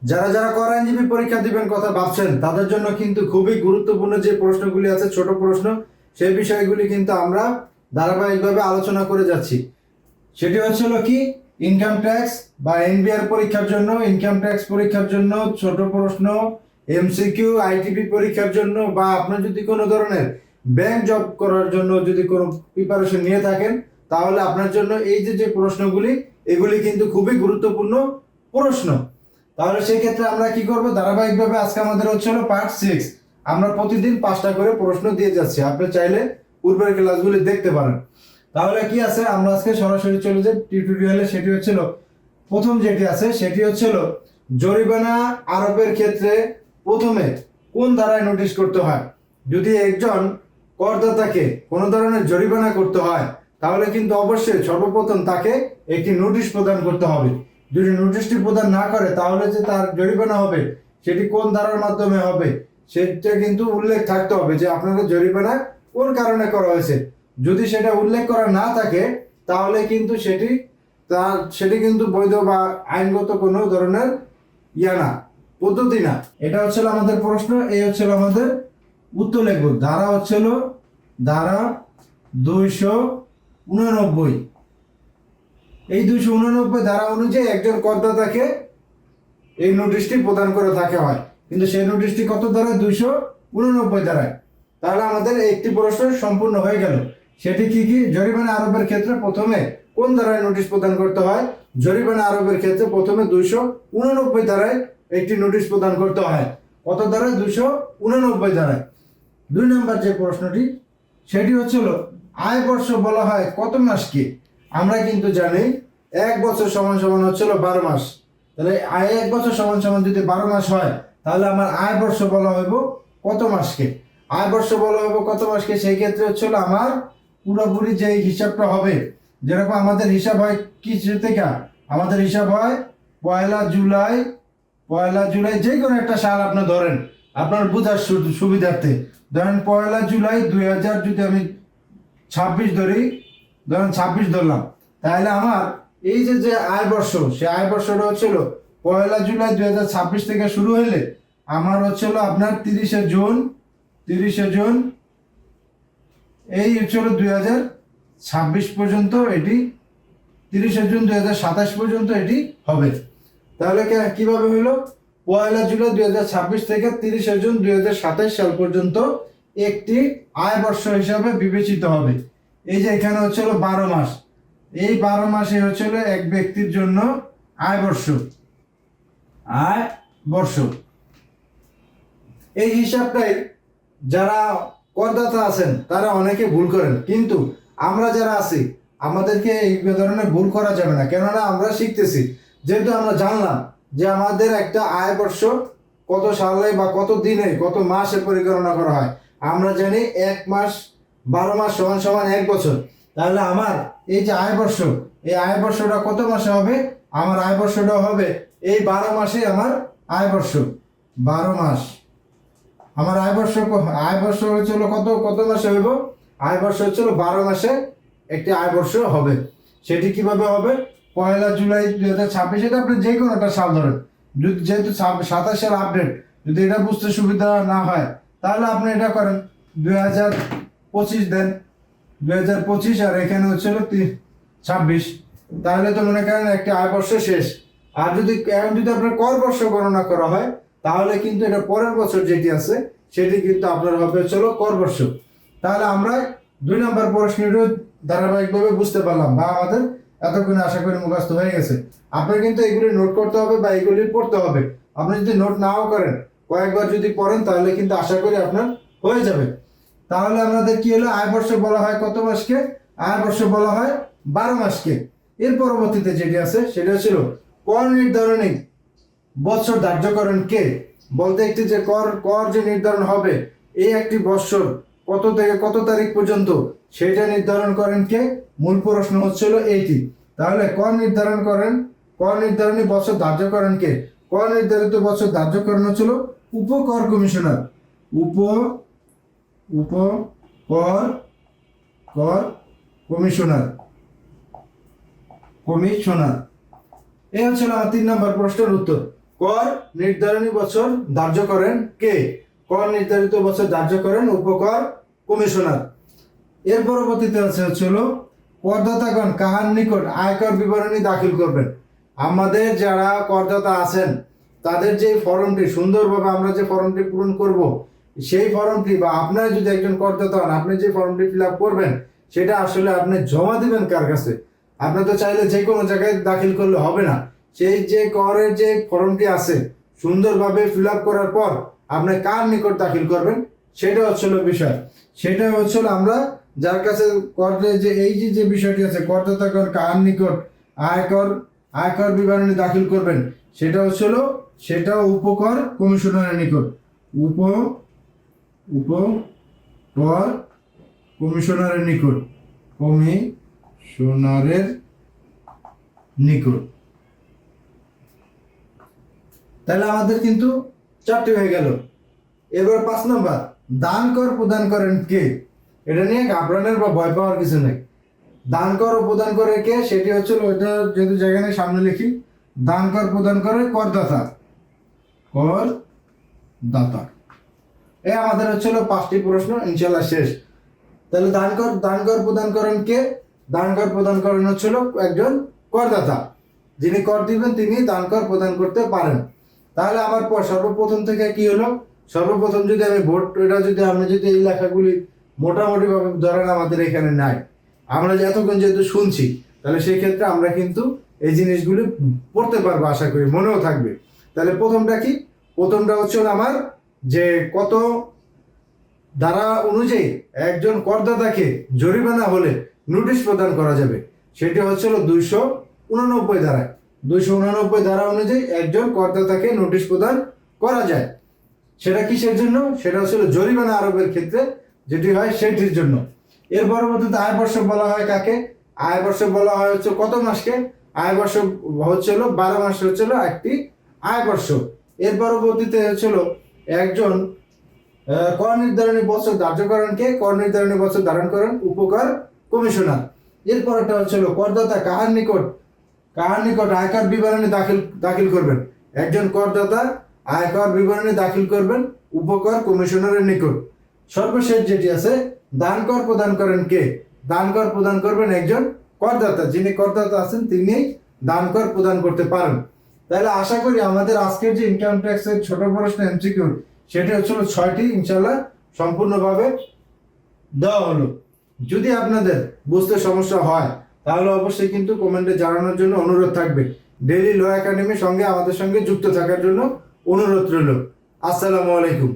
যারা যারা কর আইনজীবী পরীক্ষা দিবেন কথা ভাবছেন তাদের জন্য কিন্তু খুবই গুরুত্বপূর্ণ যে প্রশ্নগুলি আছে, ছোট প্রশ্ন, সেই বিষয়গুলি কিন্তু আমরা ধারাবাহিকভাবে আলোচনা করে যাচ্ছি। সেটি হচ্ছিল কি, ইনকাম ট্যাক্স বা এনবিআর পরীক্ষার জন্য, ইনকাম ট্যাক্স পরীক্ষার জন্য ছোট প্রশ্ন, এমসিকিউ, আইটিপি পরীক্ষার জন্য, বা আপনার যদি কোনো ধরনের ব্যাংক জব করার জন্য যদি কোনো প্রিপারেশন নিয়ে থাকেন, তাহলে আপনার জন্য এই যে যে প্রশ্নগুলি, এগুলি কিন্তু খুবই গুরুত্বপূর্ণ প্রশ্ন। তাহলে সেই ক্ষেত্রে আমরা কি করব, ধারাবাহিকভাবে আজকে আমাদের হচ্ছিল পার্ট 6। আমরা প্রতিদিন 5টা করে প্রশ্ন দিয়ে যাচ্ছি, আপনি চাইলে পূর্বের ক্লাসগুলি দেখতে পারেন। তাহলে কি আছে, আমরা আজকে সরাসরি চলে যাই টিউটোরিয়ালে। সেটি হচ্ছিল প্রথম যেটি আছে সেটি হচ্ছিল জরিমানা আরোপের ক্ষেত্রে প্রথমে কোন ধারায় নোটিশ করতে হয়। যদি একজন করদাতাকে কোনো ধরনের জরিমানা করতে হয়, তাহলে কিন্তু অবশ্যই সর্বপ্রথম তাকে একটি নোটিশ প্রদান করতে হবে। যদি নোটিশটি প্রদান না করে, তাহলে যে তার জরিমানা হবে সেটি কোন ধারার মাধ্যমে হবে সেটা কিন্তু উল্লেখ থাকতে হবে, যে আপনাদের জরিমানা কোন কারণে করা হয়েছে। যদি সেটা উল্লেখ করা না থাকে, তাহলে কিন্তু সেটি কিন্তু বৈধ বা আইনগত কোনো ধরনের না, পদ্ধতি না। এটা হচ্ছিল আমাদের প্রশ্ন, এই হচ্ছিল আমাদের উত্তর লিখব। ধারা হচ্ছিল ধারা 289। এই 289 ধারা অনুযায়ী একজন করদাতাকে এই নোটিশটি প্রদান করে থাকে হয়, কিন্তু সেই নোটিশটি কত ধারায়, 289 ধারায়। তাহলে আমাদের একটি প্রশ্ন সম্পূর্ণ হয়ে গেল। সেটি কি কি, জরিমানা আরোপের ক্ষেত্রে প্রথমে কোন ধারায় নোটিশ প্রদান করতে হয়। জরিমানা আরোপের ক্ষেত্রে প্রথমে 289 ধারায় একটি নোটিশ প্রদান করতে হয়। কত ধারায়, 289 ধারায়। 2 নম্বর যে প্রশ্নটি, সেটি হচ্ছিল আয় বর্ষ বলা হয় কত মাসকে। আমরা কিন্তু জানি 1 বছর সমান সমান হচ্ছিল 12 মাস। তাহলে আয় 1 বছর সমান সমান যদি 12 মাস হয়, তাহলে আমার আয় বর্ষ বলা হইব কত মাসকে। আয় বর্ষ বলা হইব কত মাসকে, সেই ক্ষেত্রে হচ্ছিল আমার পুরোপুরি যে হিসাবটা হবে, যেরকম আমাদের হিসাব হয় কিছু থেকে, আমাদের হিসাব হয় পয়লা জুলাই যে কোনো একটা সাল আপনি ধরেন, আপনার বোঝার সুবিধার্থে ধরেন পয়লা জুলাই 2000, যদি আমি 26 ধরি, ধরেন 26 ধরলাম, তাহলে আমার এই যে যে আয় বর্ষ, সে আয় বর্ষটা হচ্ছিল পয়লা জুলাই 2026 থেকে শুরু হইলে আমার হচ্ছিল আপনার 30শে জুন এই হচ্ছিল 2026 পর্যন্ত, এটি 30শে জুন 2027 পর্যন্ত এটি হবে। তাহলে কিভাবে হইলো, পয়লা জুলাই 2026 থেকে 30শে জুন 2027 সাল পর্যন্ত একটি আয় বর্ষ হিসাবে বিবেচিত হবে। এই যে এখানে হচ্ছিল 12 মাস, এই 12 মাসে হচ্ছিল এক ব্যক্তির জন্য আয় বর্ষ। এই হিসাবটাই যারা করদাতা আছেন তারা অনেকে ভুল করেন, কিন্তু আমরা যারা আছি আমাদেরকে এই ধরনের ভুল করা যাবে না। কেননা আমরা শিখতেছি, যেহেতু আমরা জানলাম যে আমাদের একটা আয় বর্ষ কত সালে বা কত দিনে কত মাসে পরিগণনা করা হয়। আমরা জানি 1 মাস 12 মাস সমান সমান 1 বছর। তাহলে আমার এই যে আয় বর্ষ, এই আয় বর্ষটা কত মাসে হবে, আমার আয় বর্ষটা হবে এই 12 মাসে আমার আয় বর্ষ। 12 মাস আমার আয় বর্ষ হচ্ছিল কত মাসে হইব, আয় বর্ষ হচ্ছিল 12 মাসে একটি আয় বর্ষ হবে। সেটি কিভাবে হবে, পয়লা জুলাই 2026, এটা আপনি যে কোনো একটা সাল ধরেন, যেহেতু 27 সাল আপডেট, যদি এটা বুঝতে সুবিধা না হয় তাহলে আপনি এটা করেন 2025 দেন, 2025 আর এখানে হচ্ছিল 26, তাহলে তো মনে করেন একটি আয় বর্ষ শেষ। আর যদি আপনার কর বর্ষ গণনা করা হয়, তাহলে কিন্তু এটা পরের বছর যেটি আছে সেটি কিন্তু আপনার হবে চলো কর বর্ষ। তাহলে আমরা 2 নম্বর প্রশ্নটিও ধারাবাহিকভাবে বুঝতে পারলাম, বা আমাদের এতক্ষণে আশা করি মুখস্থ হয়ে গেছে। আপনার কিন্তু এগুলি নোট করতে হবে বা এগুলি পড়তে হবে। আপনি যদি নোট নাও করেন, কয়েকবার যদি পড়েন, তাহলে কিন্তু আশা করি আপনার হয়ে যাবে। তাহলে আমাদের কি হলো, আয় বর্ষ বলা হয় কত মাসকে, আয় বর্ষ বলা হয় 12 মাসকে। এর পরবর্তীতে যেটি আছে সেটা ছিল কর নির্ধারণী বৎসর ধার্য করেন কে। বলতে একটি যে কর যে নির্ধারণ হবে, এই একটি বৎসর কত থেকে কত তারিখ পর্যন্ত সেটা নির্ধারণ করেন কে, মূল প্রশ্ন হচ্ছিল এইটি। তাহলে কর নির্ধারণী বৎসর ধার্য করেন কে, কর নির্ধারিত বৎসর ধার্য করেন হচ্ছিল উপকর কমিশনার। কর কমিশনার। এই হচ্ছিল আমার 3 নম্বর প্রশ্নের উত্তর। কর নির্ধারণী বছর ধার্য করেন কে? কর নির্ধারিত বছর ধার্য করেন উপকর কমিশনার। এর পরবর্তীতে হচ্ছিল করদাতাগণ কাহার নিকট আয়কর বিবরণী দাখিল করবেন। আমাদের যারা করদাতা আছেন তাদের যে ফর্মটি সুন্দরভাবে আমরা যে ফর্মটি পূরণ করব, সেই ফর্মটি বা আপনারা যদি একজন করদাতা হন, আপনি যে ফর্মটি ফিল আপ করবেন সেটা আসলে আপনি জমা দিবেন কার কাছে? আপনি তো চাইলে যে কোনো জায়গায় দাখিল করলে হবে না। সেই যে করের যে ফর্মটি আছে সুন্দরভাবে ফিল আপ করার পর আপনি কার নিকট দাখিল করবেন সেটা হচ্ছিল বিষয়। সেটা হচ্ছিল আমরা যার কাছে করের যে এই যে বিষয়টি আছে করদাতাগণ কার নিকট আয়কর বিবরণী দাখিল করবেন, সেটা হচ্ছিল সেটা উপকর কমিশনারের নিকট। উপকর কমিশনারের নিকট, তাহলে আমাদের কিন্তু 4টি হয়ে গেল। এবার 5 নম্বর, দান কর প্রদান করেন কে? এটা নিয়ে ঘাবড়ানোর বা ভয় পাওয়ার কিছু নেই। দান কর ও প্রদান করে কে সেটি হচ্ছিল ওইটা যেহেতু জায়গায় নেই সামনে লিখি, দান কর প্রদান করে করদাতা। এই আমাদের হচ্ছিল 5টি প্রশ্ন, ইনশাল্লাহ শেষ। তাহলে দান কর প্রদান করেন কে? দান কর প্রদান করেন হচ্ছিল একজন করদাতা, যিনি কর দিবেন তিনি দান কর প্রদান করতে পারেন। তাহলে আমার সর্বপ্রথম থেকে কি হলো, সর্বপ্রথম যদি আমি আমরা যদি এই লেখাগুলি মোটামুটি ভাবে ধরেন আমাদের এখানে নাই, আমরা এতক্ষণ যেহেতু শুনছি, তাহলে সেই ক্ষেত্রে আমরা কিন্তু এই জিনিসগুলি পড়তে পারবো, আশা করি মনেও থাকবে। তাহলে প্রথমটা কি? প্রথমটা হচ্ছে আমার যে কত ধারা অনুযায়ী একজন করদাতাকে জরিমানা হলে নোটিশ প্রদান করা যাবে, সেটি হচ্ছিল 289 ধারায়। 289 ধারা অনুযায়ী একজন করদাতাকে নোটিশ প্রদান করা যায়। সেটা কিসের জন্য? সেটা হচ্ছিল জরিমানা আরোপের ক্ষেত্রে যেটি হয় সেটির জন্য। এর পরবর্তীতে আয়বর্ষ বলা হয় কাকে? আয়বর্ষ বলা হয় হচ্ছে কত মাসকে? আয়বর্ষ হচ্ছিল 12 মাস হচ্ছিল একটি আয়বর্ষ। এর পরবর্তীতে হচ্ছিল একজন কর নির্ধারণী বছর ধার্য করেন কে? কর নির্ধারণী বছর ধারণ করেন উপকর কমিশনার। এরপরটা হচ্ছিল করদাতা কাহার নিকট আয়কর বিবরণী দাখিল করবেন। একজন করদাতা আয়কর বিবরণী দাখিল করবেন উপকর কমিশনারের নিকট। সর্বশেষ যেটি আছে, দান কর প্রদান করেন কে? দান কর প্রদান করবেন একজন করদাতা, যিনি করদাতা আছেন তিনি দান কর প্রদান করতে পারেন। তাহলে আশা করি আমাদের আজকের যে ইনকাম ট্যাক্সের ছোট প্রশ্ন এমসিকিউ সেটা হচ্ছিল 6টি, ইনশাল্লাহ সম্পূর্ণভাবে দেওয়া হলো। যদি আপনাদের বুঝতে সমস্যা হয় তাহলে অবশ্যই কিন্তু কমেন্টে জানানোর জন্য অনুরোধ থাকবে। ডেইলি ল একাডেমির সঙ্গে আমাদের সঙ্গে যুক্ত থাকার জন্য অনুরোধ রইল। আসসালামু আলাইকুম।